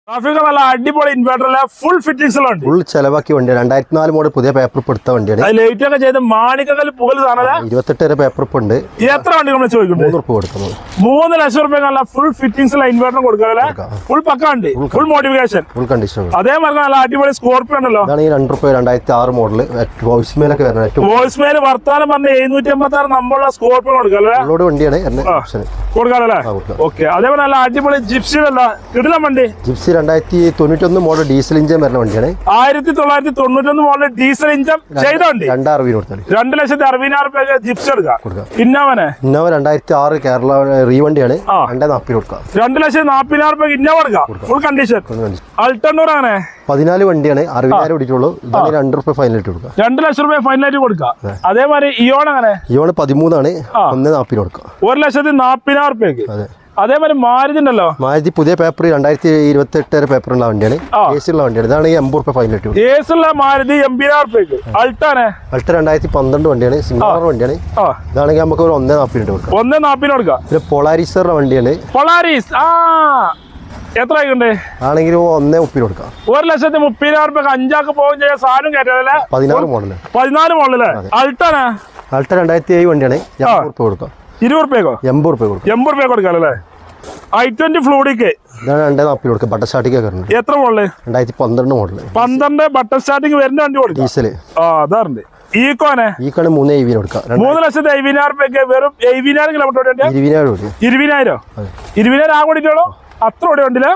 നല്ല അടിപൊളി ഇൻവെർട്ടറിലെ full fittings full ചെലവാക്കി വണ്ടിയാണ് 2004 മോഡൽ പുതിയ പേപ്പർ എടുത്ത വണ്ടിയാണ്. ലൈറ്റ് ഒക്കെ ചെയ്ത് മാണിക്കൽ പുകൽ 28 വരെ പേപ്പർ ഉണ്ട്. എത്ര വണ്ടി നമ്മൾ ചോദിക്കുന്നത്? 3 കൊടുക്കുന്നത്. 3 ലക്ഷം രൂപ നല്ല ഫുൾ ഫിറ്റിംഗ്സ് ഇൻവെർട്ടർ കൊടുക്കാല്ലേ? ഫുൾ പക്ക ഉണ്ട്, ഫുൾ മോഡിഫിക്കേഷൻ, ഫുൾ കണ്ടീഷൻ. അതേമാതിരി നല്ല അടിപൊളി സ്കോർപിയോ ഉണ്ടല്ലോ. ഇതാണ് ഈ 2 രൂപ 2006 മോഡൽ വോയിസ് മെയിലൊക്കെ വരുന്നത്. വോയിസ് മെയിൽ വർത്താനം പറഞ്ഞ 786 നമ്മളുള്ള സ്കോർപിയോ കൊടുക്കാല്ലേ? വണ്ടിയാണ് കൊടുക്കാല്ലേ? ഓക്കെ. അതേപോലെ നല്ല അടിപൊളി ജിപ്സി കിടിലം വണ്ടി. ജിപ്സി 2091 മോഡൽ ഡീസൽ ഇഞ്ചൻ വരുന്ന വണ്ടിയാണ്. 1991 മോഡൽ ഡീസൽ ഇഞ്ചൻ ചെയ്ത വണ്ടി. 2,60,000 ജിപ്സി എടുക്കാം. ഇന്നോവ 2006 കേരള റീവണ്ടിയാണ്. 2,40,000 കൊടുക്കാം. 2,40,000 ഇന്നോവ എടുക്കാം. Full condition. അൾട്ടണ്ണൂർ അങ്ങനെ 14 വണ്ടിയാണ്. 60,000 ഓടിയിട്ടുള്ളൂ. 2 രൂപ ഫൈനലായിട്ട് കൊടുക്കാം. 2 ലക്ഷം രൂപ ഫൈനലായിട്ട് കൊടുക്കാം. അതേമാതിരി ഇയോൺ അങ്ങനെ 13 ആണ്. 1,40,000 കൊടുക്കാം. 1,40,000. അതേമാതിരി മാരുതി ഉണ്ടല്ലോ. മാരുതി പുതിയ പേപ്പർ 2028 വരെ പേപ്പർ ഉള്ള വണ്ടിയാണ്. ഏസിയുള്ള വണ്ടിയാണ്. ഇതാണ് 80 രൂപ ഫൈനലായിട്ട്. ഏസുള്ള മാരുതി 80,000. അൾട്ടാണ്. അൾട്ട 2012 വണ്ടിയാണ്. സിംഗിൾ വണ്ടിയാണ്. ഇതാണെങ്കിൽ നമുക്ക് ഒരു 1,40,000 കൊടുക്കാം. 1,40,000 കൊടുക്കാം. പിന്നെ പൊളാരിസ് വണ്ടിയാണ്. പൊളാരിസ് എത്ര ആയിക്കണ്ടേ? ആണെങ്കിൽ 1,30,000 കൊടുക്കാം. 1,30,000 5 പോകും ചെയ്യാൻ സാധനം കയറ്റല്ലേ? 14 മോഡല്. 14 മോഡലല്ലേ? അൾട്ടാണ്. അൾട്ട 2007 വണ്ടിയാണ്. 80 രൂപ കൊടുക്കാം. 20 രൂപയോ? 80 രൂപ കൊടുക്കാം. 80 രൂപ കൊടുക്കാല്ലേ? i20 ഫ്ലൂഡിക്ക് 2,40,000 കൊടുക്കാം. ബട്ടർ സ്റ്റാർട്ടിംഗ് ഒക്കെ ഉണ്ട്. എത്ര മോഡല്? 2012 മോഡല്. 12 ബട്ടർ സ്റ്റാർട്ടിംഗ് വരുന്ന വണ്ടി കൊടുക്കും. ഡീസല്. അതാറുണ്ട്. ഈക്കോനെ 3,70,000 കൊടുക്കാം. 3,70,000 വെറും 70,000 കിലോമീറ്റർ. 20,000 20,000 ആ കൂടിയിട്ടുള്ളൂ. അത്ര ഓടി വണ്ടിയില്ല.